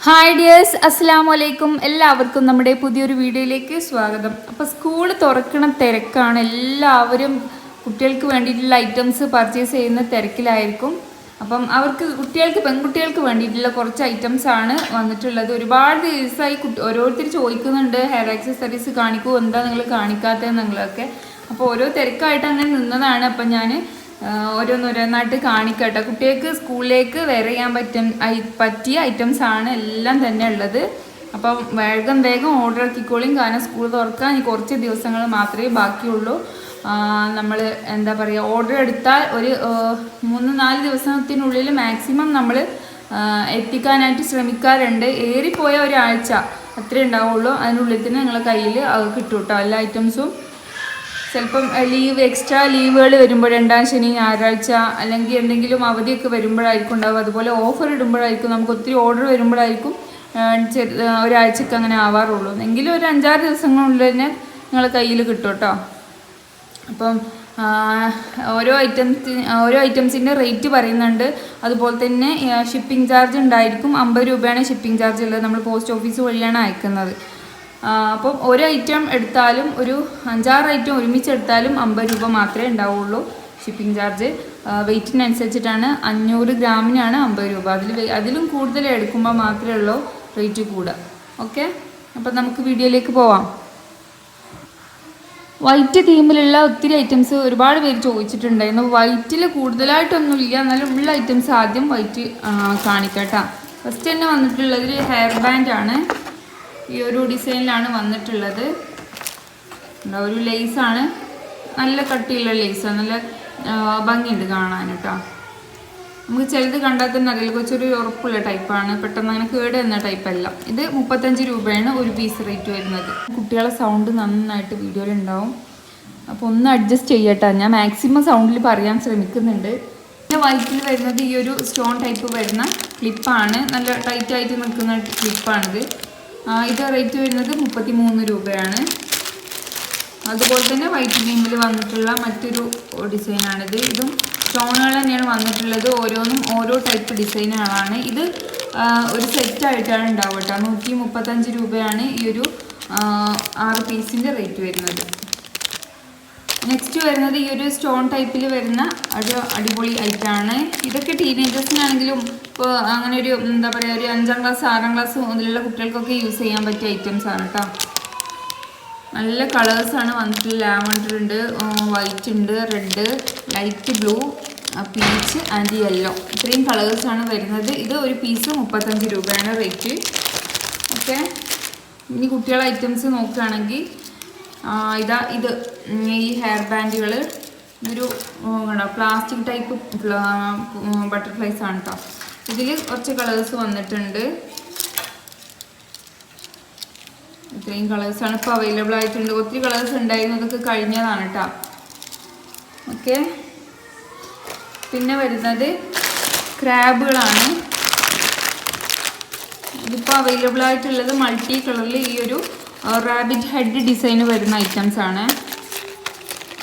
Hi dears, അസ്സലാമു അലൈക്കും. എല്ലാവർക്കും നമ്മുടെ പുതിയൊരു വീഡിയോയിലേക്ക് സ്വാഗതം. അപ്പോൾ സ്കൂൾ തുറക്കണ തിരക്കാണ്. എല്ലാവരും കുട്ടികൾക്ക് വേണ്ടിയിട്ടുള്ള ഐറ്റംസ് പർച്ചേസ് ചെയ്യുന്ന തിരക്കിലായിരിക്കും. അപ്പം പെൺകുട്ടികൾക്ക് വേണ്ടിയിട്ടുള്ള കുറച്ച് ഐറ്റംസ് ആണ് വന്നിട്ടുള്ളത്. ഒരുപാട് ദിവസമായി ഓരോരുത്തർ ചോദിക്കുന്നുണ്ട്, ഹെയർ ആക്സസറീസ് കാണിക്കൂ, എന്താ നിങ്ങൾ കാണിക്കാത്തതെന്നുള്ളതൊക്കെ. അപ്പോൾ ഓരോ തിരക്കായിട്ട് അങ്ങനെ നിന്നതാണ്. അപ്പം ഞാൻ ഓരോന്നോരോന്നായിട്ട് കാണിക്കട്ടെ. കുട്ടികൾക്ക് സ്കൂളിലേക്ക് വെയർ ചെയ്യാൻ പറ്റിയ ഐറ്റംസ് ആണ് എല്ലാം തന്നെ ഉള്ളത്. അപ്പം വേഗം ഓർഡർ ആക്കിക്കോളും. കാരണം സ്കൂൾ തുറക്കാൻ ഈ കുറച്ച് ദിവസങ്ങൾ മാത്രമേ ബാക്കിയുള്ളൂ. നമ്മൾ എന്താ പറയുക, ഓർഡർ എടുത്താൽ ഒരു 3-4 ദിവസത്തിനുള്ളിൽ മാക്സിമം നമ്മൾ എത്തിക്കാനായിട്ട് ശ്രമിക്കാറുണ്ട്. ഏറിപ്പോയ ഒരാഴ്ച അത്രേ ഉണ്ടാവുള്ളൂ. അതിനുള്ളിൽ തന്നെ നിങ്ങളുടെ കയ്യിൽ കിട്ടും കേട്ടോ എല്ലാ ഐറ്റംസും. ചിലപ്പം എക്സ്ട്രാ ലീവുകൾ വരുമ്പോൾ 2ാം ശനി, ഞായറാഴ്ച, അല്ലെങ്കിൽ എന്തെങ്കിലും അവധിയൊക്കെ വരുമ്പോഴായിരിക്കും ഉണ്ടാവും. അതുപോലെ ഓഫർ ഇടുമ്പോഴായിരിക്കും, നമുക്ക് ഒത്തിരി ഓർഡർ വരുമ്പോഴായിരിക്കും ഒരാഴ്ചക്ക് അങ്ങനെ ആവാറുള്ളൂ. എങ്കിലും ഒരു 5-6 ദിവസങ്ങളുള്ളിൽ തന്നെ നിങ്ങളുടെ കയ്യിൽ കിട്ടും കേട്ടോ. അപ്പം ഓരോ ഐറ്റംസിൻ്റെ റേറ്റ് പറയുന്നുണ്ട്. അതുപോലെ തന്നെ ഷിപ്പിംഗ് ചാർജ് ഉണ്ടായിരിക്കും. 50 രൂപയാണ് ഷിപ്പിംഗ് ചാർജ് ഉള്ളത്. നമ്മൾ പോസ്റ്റ് ഓഫീസ് വഴിയാണ് അയക്കുന്നത്. അപ്പം ഒരു ഐറ്റം എടുത്താലും ഒരു 5-6 ഐറ്റം ഒരുമിച്ചെടുത്താലും 50 രൂപ മാത്രമേ ഉണ്ടാവുള്ളൂ ഷിപ്പിംഗ് ചാർജ്. വെയ്റ്റിനനുസരിച്ചിട്ടാണ്. 500 ഗ്രാമിനാണ് 50 രൂപ. അതിലും കൂടുതൽ എടുക്കുമ്പോൾ മാത്രമേ ഉള്ളൂ റേറ്റ് കൂടുക. ഓക്കെ, അപ്പം നമുക്ക് വീഡിയോയിലേക്ക് പോവാം. വൈറ്റ് തീമിലുള്ള ഒത്തിരി ഐറ്റംസ് ഒരുപാട് പേര് ചോദിച്ചിട്ടുണ്ടായിരുന്നു. വൈറ്റിൽ കൂടുതലായിട്ടൊന്നുമില്ല, എന്നാലും ഉള്ള ഐറ്റംസ് ആദ്യം വൈറ്റ് കാണിക്കട്ടാ. ഫസ്റ്റ് തന്നെ വന്നിട്ടുള്ളത് ഒരു ഹെയർ ബാൻഡാണ്. ഈ ഒരു ഡിസൈനിലാണ് വന്നിട്ടുള്ളത്. ഒരു ലേസാണ്, നല്ല കട്ടിയുള്ള ലേസാണ്, നല്ല ഭംഗിയുണ്ട് കാണാൻ കേട്ടോ. നമുക്ക് ചിലത് കണ്ടാൽ തന്നെ അറിയില്ല, കുറച്ചൊരു ഉറപ്പുള്ള ടൈപ്പാണ്, പെട്ടെന്ന് അങ്ങനെ കേട് എന്ന ടൈപ്പല്ല. ഇത് 35 രൂപയാണ് ഒരു പീസ് റേറ്റ് വരുന്നത്. കുട്ടികളെ സൗണ്ട് നന്നായിട്ട് വീഡിയോയിൽ ഉണ്ടാവും, അപ്പോൾ ഒന്ന് അഡ്ജസ്റ്റ് ചെയ്യട്ടെ. ഞാൻ മാക്സിമം സൗണ്ടിൽ പറയാൻ ശ്രമിക്കുന്നുണ്ട്. പിന്നെ വൈറ്റിൽ വരുന്നത് ഈ ഒരു സ്റ്റോൺ ടൈപ്പ് വരുന്ന ക്ലിപ്പാണ്. നല്ല ടൈറ്റായിട്ട് നിൽക്കുന്ന ക്ലിപ്പാണിത്. ഇത് റേറ്റ് വരുന്നത് 33 രൂപയാണ്. അതുപോലെ തന്നെ വൈറ്റ് തീമിൽ വന്നിട്ടുള്ള മറ്റൊരു ഡിസൈനാണിത്. ഇതും സ്റ്റോണുകൾ തന്നെയാണ് വന്നിട്ടുള്ളത്. ഓരോന്നും ഓരോ ടൈപ്പ് ഡിസൈനുകളാണ്. ഇത് ഒരു സെറ്റായിട്ടാണ് ഉണ്ടാവുക കേട്ടോ. 135 രൂപയാണ് ഈ ഒരു 6 പീസിൻ്റെ റേറ്റ് വരുന്നത്. നെക്സ്റ്റ് വരുന്നത് ഈ ഒരു സ്റ്റോൺ ടൈപ്പിൽ വരുന്ന ഒരു അടിപൊളി ഐറ്റമാണ്. ഇതൊക്കെ ടീനേജേഴ്സിനാണെങ്കിലും ഇപ്പോൾ അങ്ങനെ ഒരു എന്താ പറയുക, ഒരു 5ാം ക്ലാസ് 6ാം ക്ലാസ് മുതലുള്ള കുട്ടികൾക്കൊക്കെ യൂസ് ചെയ്യാൻ പറ്റിയ ഐറ്റംസ് ആണ് കേട്ടോ. നല്ല കളേഴ്സാണ് വന്നിട്ടുള്ളത്. ലാവൻഡർ ഉണ്ട്, വൈറ്റ് ഉണ്ട്, red, light blue, peach and yellow, ഇത്രയും കളേഴ്സാണ് വരുന്നത്. ഇത് ഒരു പീസ് 35 രൂപയാണ് റേറ്റ്. ഓക്കെ, ഇനി കുട്ടികളുടെ ഐറ്റംസ് നോക്കുകയാണെങ്കിൽ ഇത് ഈ ഹെയർ ബാൻഡുകൾ ഇതൊരു പ്ലാസ്റ്റിക് ടൈപ്പ് ബട്ടർഫ്ലൈസ് ആണ് കേട്ടോ. ഇതിൽ കുറച്ച് കളേഴ്സ് വന്നിട്ടുണ്ട്. ഇത്രയും കളേഴ്സാണ് ഇപ്പോൾ അവൈലബിൾ ആയിട്ടുണ്ട്. ഒത്തിരി കളേഴ്സ് ഉണ്ടായിരുന്നു, അതൊക്കെ കഴിഞ്ഞതാണ് കേട്ടോ. ഓക്കെ, പിന്നെ വരുന്നത് ക്രാബുകളാണ്. ഇതിപ്പോൾ അവൈലബിൾ ആയിട്ടുള്ളത് മൾട്ടി കളറിൽ ഈ ഒരു റാബിറ്റ് ഹെഡ് ഡിസൈൻ വരുന്ന ഐറ്റംസ് ആണ്.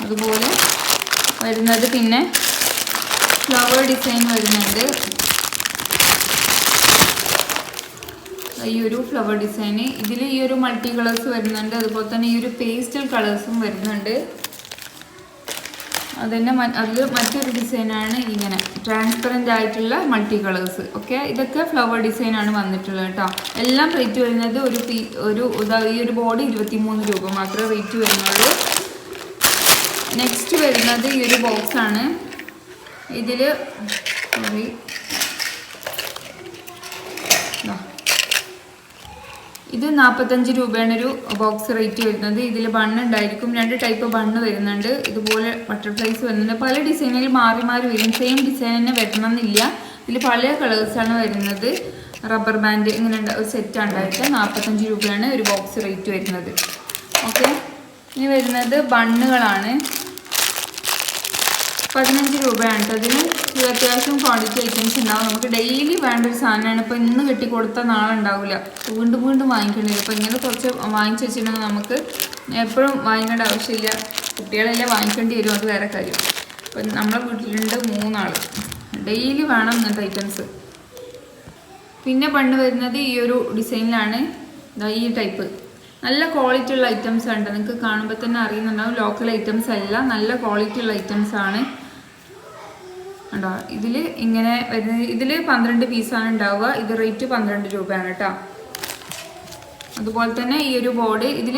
അതുപോലെ വരുന്നത് പിന്നെ ഫ്ലവർ ഡിസൈൻ വരുന്നുണ്ട്. ഈ ഒരു ഫ്ലവർ ഡിസൈന് ഇതിൽ ഈ ഒരു മൾട്ടി കളേഴ്സ് വരുന്നുണ്ട്. അതുപോലെ തന്നെ ഈ ഒരു പേസ്റ്റൽ കളേഴ്സും വരുന്നുണ്ട്. അതിന് അതിൽ മറ്റൊരു ഡിസൈനാണ് ഇങ്ങനെ ട്രാൻസ്പെറൻ്റ് ആയിട്ടുള്ള മൾട്ടി കളേഴ്സ്. ഓക്കെ, ഇതൊക്കെ ഫ്ലവർ ഡിസൈനാണ് വന്നിട്ടുള്ളത് കേട്ടോ. എല്ലാം റേറ്റ് വരുന്നത് ഈ ഒരു ബോർഡ് 23 രൂപ മാത്രമേ റേറ്റ് വരുന്നുള്ളൂ. നെക്സ്റ്റ് വരുന്നത് ഈ ഒരു ബോക്സാണ്. ഇതിൽ ഇത് 45 രൂപയാണ് ഒരു ബോക്സ് റേറ്റ് വരുന്നത്. ഇതിൽ ബണ്ണ് ഉണ്ടായിരിക്കും, 2 ടൈപ്പ് ബണ്ണ് വരുന്നുണ്ട്. ഇതുപോലെ ബട്ടർഫ്ലൈസ് വരുന്നുണ്ട്. പല ഡിസൈനിൽ മാറി വരും. സെയിം ഡിസൈൻ തന്നെ വരണം എന്നില്ല. ഇതിൽ പല കളേഴ്സാണ് വരുന്നത്. റബ്ബർ ബാൻഡ് ഇങ്ങനെ ഒരു സെറ്റ് ഉണ്ടായിട്ട് 45 രൂപയാണ് ഒരു ബോക്സ് റേറ്റ് വരുന്നത്. ഓക്കെ, ഇനി വരുന്നത് ബണ്ണുകളാണ്. 15 രൂപയാണ് കേട്ടോ. അതിന് അത്യാവശ്യം ക്വാണ്ടിറ്റി ഐറ്റംസ് ഉണ്ടാവും. നമുക്ക് ഡെയിലി വേണ്ട ഒരു സാധനമാണ്. ഇപ്പോൾ ഇന്ന് കെട്ടിക്കൊടുത്താൽ നാളെ ഉണ്ടാവില്ല, വീണ്ടും വാങ്ങിക്കേണ്ടി വരും. അപ്പോൾ ഇങ്ങനെ കുറച്ച് വാങ്ങിച്ച് വെച്ചിട്ടുണ്ടെങ്കിൽ നമുക്ക് എപ്പോഴും വാങ്ങിക്കേണ്ട ആവശ്യമില്ല. കുട്ടികളെല്ലാം വാങ്ങിക്കേണ്ടി വരും, അത് വേറെ കാര്യം. അപ്പം നമ്മളെ വീട്ടിലുണ്ട് 3 ആൾ, ഡെയിലി വേണം ഇങ്ങനത്തെ ഐറ്റംസ്. പിന്നെ ബണ്ണ് വരുന്നത് ഈ ഒരു ഡിസൈനിലാണ്. ഈ ടൈപ്പ് നല്ല ക്വാളിറ്റി ഉള്ള ഐറ്റംസ് ഉണ്ട്. നിങ്ങൾക്ക് കാണുമ്പോൾ തന്നെ അറിയുന്നുണ്ടാവും, ലോക്കൽ ഐറ്റംസ് അല്ല, നല്ല ക്വാളിറ്റി ഉള്ള ഐറ്റംസ് ആണ് ഉണ്ടോ. ഇതിൽ ഇങ്ങനെ വരുന്നത്, ഇതിൽ 12 പീസാണ് ഉണ്ടാവുക. ഇത് റേറ്റ് 12 രൂപയാണ് കേട്ടോ. അതുപോലെ തന്നെ ഈ ഒരു ബോർഡ് ഇതിൽ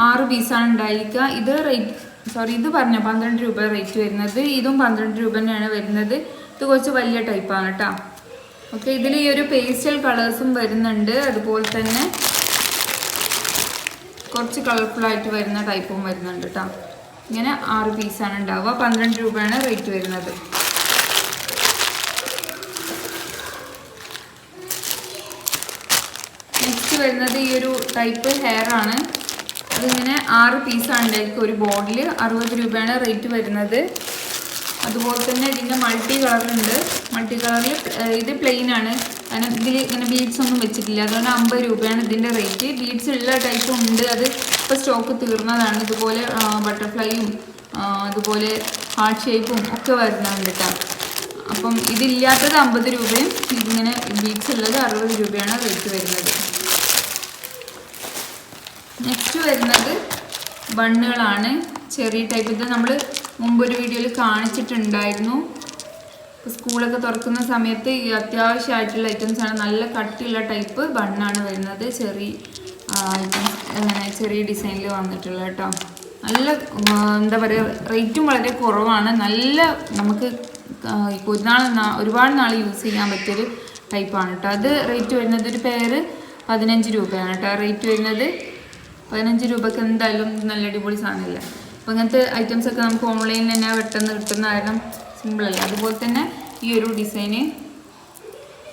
6 പീസാണ് ഉണ്ടായിരിക്കുക. ഇത് ഇത് പറഞ്ഞ 12 രൂപ റേറ്റ് വരുന്നത്. ഇതും 12 രൂപ തന്നെയാണ് വരുന്നത്. ഇത് കുറച്ച് വലിയ ടൈപ്പാണ് കേട്ടോ. ഓക്കെ, ഇതിൽ ഈ ഒരു പേസ്റ്റൽ കളേഴ്സും വരുന്നുണ്ട്. അതുപോലെ തന്നെ കുറച്ച് കളർഫുള്ളായിട്ട് വരുന്ന ടൈപ്പും വരുന്നുണ്ട് കേട്ടോ. ഇങ്ങനെ 6 പീസാണ് ഉണ്ടാവുക. 12 രൂപയാണ് റേറ്റ് വരുന്നത്. നെക്സ്റ്റ് വരുന്നത് ഈ ഒരു ടൈപ്പ് ഹെയർ ആണ്. അതിങ്ങനെ 6 പീസാണ് ഉണ്ടായിരിക്കും ഒരു ബോർഡിൽ. 60 രൂപയാണ് റേറ്റ് വരുന്നത്. അതുപോലെ തന്നെ ഇതിൻ്റെ മൾട്ടി കളറുണ്ട്. മൾട്ടി കളറിൽ ഇത് പ്ലെയിൻ ആണ്, കാരണം ഇതിൽ ഇങ്ങനെ ബീഡ്സ് ഒന്നും വെച്ചിട്ടില്ല. അതുകൊണ്ട് 50 രൂപയാണ് ഇതിൻ്റെ റേറ്റ്. ബീഡ്സ് ഉള്ള ടൈപ്പ് ഉണ്ട്, അത് ഇപ്പോൾ സ്റ്റോക്ക് തീർന്നതാണ്. ഇതുപോലെ ബട്ടർഫ്ലൈയും അതുപോലെ ഹാർട്ട് ഷേപ്പും ഒക്കെ വരുന്നുണ്ട് കേട്ടോ. അപ്പം ഇതില്ലാത്തത് 50 രൂപയും ഇതിങ്ങനെ ബീഡ്സ് ഉള്ളത് 60 രൂപയാണ് റേറ്റ് വരുന്നത്. നെക്സ്റ്റ് വരുന്നത് ബണ്ണുകളാണ്, ചെറിയ ടൈപ്പ്. ഇത് നമ്മൾ മുമ്പൊരു വീഡിയോയിൽ കാണിച്ചിട്ടുണ്ടായിരുന്നു. സ്കൂളൊക്കെ തുറക്കുന്ന സമയത്ത് ഈ അത്യാവശ്യമായിട്ടുള്ള ഐറ്റംസാണ്. നല്ല കട്ടിയുള്ള ടൈപ്പ് ബണ്ണാണ് വരുന്നത്. ചെറിയ ഡിസൈനിൽ വന്നിട്ടുള്ള കേട്ടോ. നല്ല എന്താ പറയുക, റേറ്റും വളരെ കുറവാണ്. നല്ല നമുക്ക് ഒരുപാട് നാൾ യൂസ് ചെയ്യാൻ പറ്റിയൊരു ടൈപ്പാണ് കേട്ടോ. അത് റേറ്റ് വരുന്നത് ഒരു പെയറ് 15 രൂപയാണ് കേട്ടോ റേറ്റ് വരുന്നത്. 15 രൂപയ്ക്ക് എന്തായാലും നല്ല അടിപൊളി സാധനമില്ല. അപ്പോൾ ഇങ്ങനത്തെ ഐറ്റംസൊക്കെ നമുക്ക് ഓൺലൈനിൽ തന്നെ പെട്ടെന്ന് കിട്ടുന്ന കാരണം സിമ്പിളല്ല. അതുപോലെ തന്നെ ഈ ഒരു ഡിസൈന്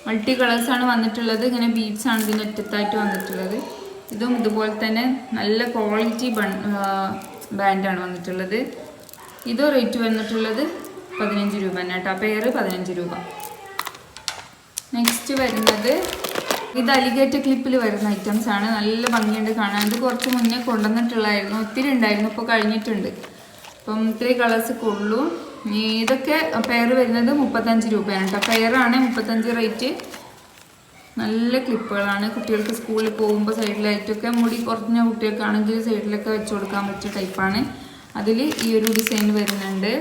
മൾട്ടി കളേഴ്സാണ് വന്നിട്ടുള്ളത്. ഇങ്ങനെ ബീഡ്സാണ് ഇതിൻ്റെ അറ്റത്തായിട്ട് വന്നിട്ടുള്ളത്. ഇതും ഇതുപോലെ തന്നെ നല്ല ക്വാളിറ്റി ബാൻഡാണ് വന്നിട്ടുള്ളത്. ഇത് റേറ്റ് വന്നിട്ടുള്ളത് 15 രൂപ തന്നെ കേട്ടോ. പെയർ 15 രൂപ. നെക്സ്റ്റ് വരുന്നത് ഇത് അലിഗേറ്റർ ക്ലിപ്പിൽ വരുന്ന ഐറ്റംസ് ആണ്. നല്ല ഭംഗിയുണ്ട് കാണാൻ. ഇത് കുറച്ച് മുന്നേ കൊണ്ടുവന്നിട്ടുള്ളായിരുന്നു, ഒത്തിരി ഉണ്ടായിരുന്നു, ഇപ്പോൾ കഴിഞ്ഞിട്ടുണ്ട്. അപ്പം ഇത്രയും കളേഴ്സൊക്കെ ഉള്ളൂ. ഇതൊക്കെ പെയർ വരുന്നത് 35 രൂപയാണ് കേട്ടോ. പെയറാണ് 35 റേറ്റ്. നല്ല ക്ലിപ്പുകളാണ്. കുട്ടികൾക്ക് സ്കൂളിൽ പോകുമ്പോൾ സൈഡിലായിട്ടൊക്കെ മുടി കുറഞ്ഞ കുട്ടികൾക്കാണെങ്കിൽ സൈഡിലൊക്കെ വെച്ച് കൊടുക്കാൻ പറ്റിയ ടൈപ്പാണ്. അതിൽ ഈ ഒരു ഡിസൈൻ വരുന്നുണ്ട്,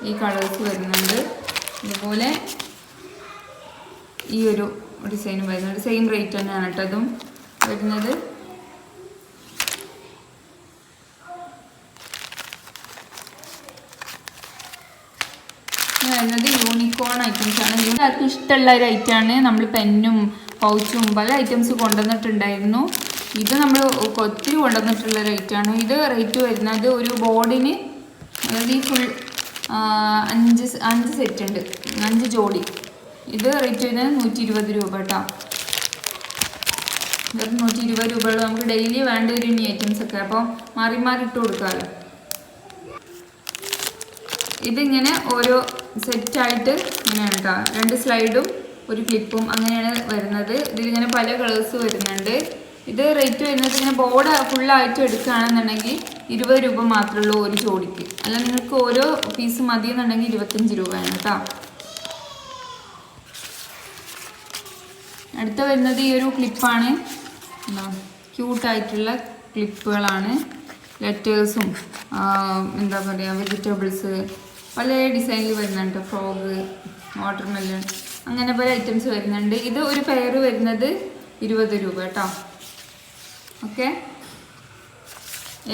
ഈ കളേഴ്സ് വരുന്നുണ്ട്. അതുപോലെ ഈ ഒരു ഡിസൈനും വരുന്നുണ്ട്. സെയിം റേറ്റ് തന്നെയാണ് കേട്ടോ അതും വരുന്നത്. വരുന്നത് യൂണിക്കോൺ ഐറ്റംസ് ആണ്. എല്ലാവർക്കും ഇഷ്ടമുള്ള ഒരു ഐറ്റമാണ്. നമ്മൾ പെന്നും പൗച്ചും പല ഐറ്റംസ് കൊണ്ടുവന്നിട്ടുണ്ടായിരുന്നു. ഇത് നമ്മൾ ഒത്തിരി കൊണ്ടുവന്നിട്ടുള്ളൊരു ഐറ്റമാണ്. ഇത് റേറ്റ് വരുന്നത് ഒരു ബോർഡിന്, അതായത് ഈ ഫുൾ 5 സെറ്റ് ഉണ്ട്, 5 ജോഡി. ഇത് റേറ്റ് വരുന്നത് 120 രൂപ കേട്ടോ. വെറും 120 രൂപയുള്ളൂ. നമുക്ക് ഡെയിലി വേണ്ട ഒരു ഇനി ഐറ്റംസ് ഒക്കെ, അപ്പോൾ മാറി മാറി ഇട്ട് കൊടുക്കാമല്ലോ. ഇതിങ്ങനെ ഓരോ സെറ്റായിട്ട് ഇങ്ങനെയാണ് കേട്ടോ. 2 സ്ലൈഡും ഒരു ക്ലിപ്പും അങ്ങനെയാണ് വരുന്നത്. ഇതിലിങ്ങനെ പല കളേഴ്സ് വരുന്നുണ്ട്. ഇത് റേറ്റ് വരുന്നത് ഇങ്ങനെ ബോർഡ് ഫുള്ളായിട്ട് എടുക്കുകയാണെന്നുണ്ടെങ്കിൽ 20 രൂപ മാത്രമേ ഉള്ളൂ ഒരു ജോഡിക്ക്. അല്ല നിങ്ങൾക്ക് ഓരോ പീസ് മതി എന്നുണ്ടെങ്കിൽ 25 രൂപയാണ് കേട്ടോ. അടുത്ത വരുന്നത് ഈ ഒരു ക്ലിപ്പാണ്. ക്യൂട്ടായിട്ടുള്ള ക്ലിപ്പുകളാണ്. ലെറ്റേഴ്സും എന്താ പറയുക വെജിറ്റബിൾസ് പല ഡിസൈനിൽ വരുന്നുണ്ട്. ഫ്രോഗ്, വാട്ടർമെലൺ, അങ്ങനെ പല ഐറ്റംസ് വരുന്നുണ്ട്. ഇത് ഒരു പെയർ വരുന്നത് 20 രൂപ കേട്ടോ. ഓക്കെ,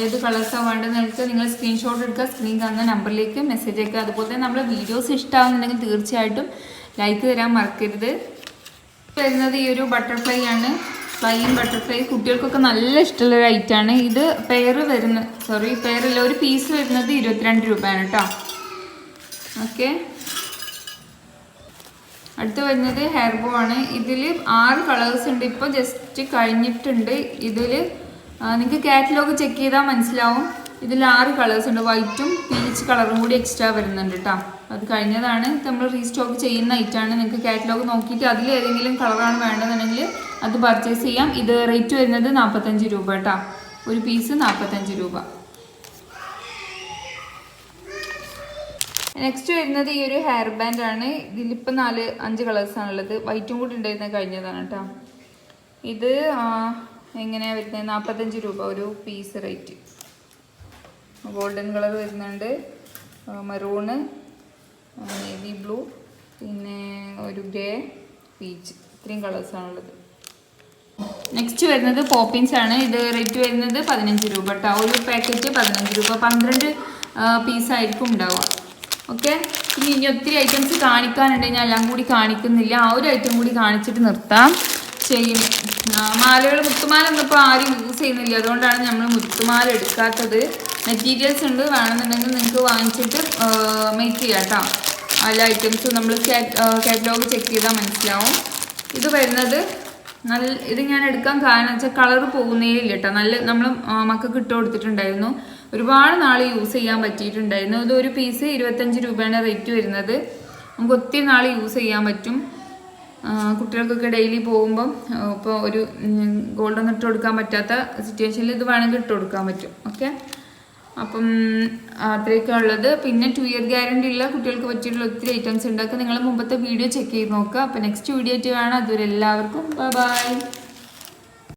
ഏത് കളേഴ്സാണ് വേണ്ടത് നിങ്ങൾക്ക് നിങ്ങൾ സ്ക്രീൻഷോട്ട് എടുക്കുക, സ്ക്രീൻ കാണുന്ന നമ്പറിലേക്ക് മെസ്സേജ് അയക്കുക. അതുപോലെ തന്നെ നമ്മുടെ വീഡിയോസ് ഇഷ്ടമാകുന്നുണ്ടെങ്കിൽ തീർച്ചയായിട്ടും ലൈക്ക് തരാൻ മറക്കരുത്. വരുന്നത് ഈ ഒരു ബട്ടർഫ്ലൈ ആണ്. ഫ്ലൈയിങ് ബട്ടർഫ്ലൈ കുട്ടികൾക്കൊക്കെ നല്ല ഇഷ്ടമുള്ളൊരു ഐറ്റമാണ്. ഇത് പെയറല്ല, ഒരു പീസ് വരുന്നത് 22 രൂപയാണ് കേട്ടോ. ഓക്കെ, അടുത്ത് വരുന്നത് ഹെയർ ബോ ആണ്. ഇതിൽ 6 കളേഴ്സ് ഉണ്ട്. ഇപ്പോൾ ജസ്റ്റ് കഴിഞ്ഞിട്ടുണ്ട്. ഇതിൽ നിങ്ങൾക്ക് കാറ്റലോഗ് ചെക്ക് ചെയ്താൽ മനസ്സിലാവും. ഇതിൽ 6 കളേഴ്സ് ഉണ്ട്. വൈറ്റും പീച്ച് കളറും കൂടി എക്സ്ട്രാ വരുന്നുണ്ട് കേട്ടോ. അത് കഴിഞ്ഞതാണ്. നമ്മൾ റീസ്റ്റോക്ക് ചെയ്യുന്ന ഐറ്റമാണ്. നിങ്ങൾക്ക് കാറ്റലോഗ് നോക്കിയിട്ട് അതിൽ ഏതെങ്കിലും കളറാണ് വേണ്ടതെന്നുണ്ടെങ്കിൽ അത് പർച്ചേസ് ചെയ്യാം. ഇത് റേറ്റ് വരുന്നത് 45 രൂപ കേട്ടോ. ഒരു പീസ് 45 രൂപ. നെക്സ്റ്റ് വരുന്നത് ഈ ഒരു ഹെയർ ബാൻഡ് ആണ്. ഇതിലിപ്പോൾ 4-5 കളേഴ്സാണുള്ളത്. വൈറ്റും കൂടി ഉണ്ടായിരുന്നത് കഴിഞ്ഞതാണ് കേട്ടോ. ഇത് എങ്ങനെയാണ് വരുന്നത്? 45 രൂപ ഒരു പീസ് റേറ്റ്. ഗോൾഡൻ കളർ വരുന്നുണ്ട്, മെറൂണ്, നേവി ബ്ലൂ, പിന്നെ ഒരു ഗ്രേ, പീച്ച്, ഇത്രയും കളേഴ്സാണുള്ളത്. നെക്സ്റ്റ് വരുന്നത് പോപ്പിൻസ് ആണ്. ഇത് റേറ്റ് വരുന്നത് 15 രൂപ കേട്ടോ. ഒരു പാക്കറ്റ് 15 രൂപ, 12 പീസായിരിക്കും ഉണ്ടാവുക. ഓക്കെ. ഇനി ഒത്തിരി ഐറ്റംസ് കാണിക്കാനുണ്ട്, ഞാൻ എല്ലാം കൂടി കാണിക്കുന്നില്ല. ആ ഒരു ഐറ്റം കൂടി കാണിച്ചിട്ട് നിർത്താം. ചെയിൻ മാലകൾ, മുത്തുമാല ഒന്നും ഇപ്പോൾ ആരും യൂസ് ചെയ്യുന്നില്ല, അതുകൊണ്ടാണ് നമ്മൾ മുത്തുമാല എടുക്കാത്തത്. മെറ്റീരിയൽസ് ഉണ്ട്, വേണമെന്നുണ്ടെങ്കിൽ നിങ്ങൾക്ക് വാങ്ങിച്ചിട്ട് മേക്ക് ചെയ്യാം കേട്ടോ. എല്ലാ ഐറ്റംസും നമ്മൾ കാറ്റലോഗ് ചെക്ക് ചെയ്താൽ മനസ്സിലാവും. ഇത് വരുന്നത് ഇത് ഞാൻ എടുക്കാൻ കാരണം വെച്ചാൽ കളർ പോകുന്നേ ഇല്ല കേട്ടോ. നമ്മൾ മക്കൾക്ക് ഇട്ട് കൊടുത്തിട്ടുണ്ടായിരുന്നു, ഒരുപാട് നാൾ യൂസ് ചെയ്യാൻ പറ്റിയിട്ടുണ്ടായിരുന്നു. ഇത് ഒരു പീസ് 25 രൂപയാണ് റേറ്റ് വരുന്നത്. നമുക്ക് ഒത്തിരി നാൾ യൂസ് ചെയ്യാൻ പറ്റും. കുട്ടികൾക്കൊക്കെ ഡെയിലി പോകുമ്പം ഇപ്പോൾ ഒരു ഗോൾഡൊന്നും ഇട്ട് കൊടുക്കാൻ പറ്റാത്ത സിറ്റുവേഷനിൽ ഇത് വേണമെങ്കിൽ ഇട്ട് കൊടുക്കാൻ പറ്റും. ഓക്കെ. അപ്പം അത്രയൊക്കെ ഉള്ളത്. പിന്നെ 2 ഇയർ ഗ്യാരണ്ടി ഉള്ള കുട്ടികൾക്ക് പറ്റിയിട്ടുള്ള ഒത്തിരി ഐറ്റംസ് ഉണ്ടാക്കുക. നിങ്ങൾ മുമ്പത്തെ വീഡിയോ ചെക്ക് ചെയ്ത് നോക്കുക. അപ്പോൾ നെക്സ്റ്റ് വീഡിയോ ആയിട്ട് കാണാം. അതുവരെ എല്ലാവർക്കും ബൈ.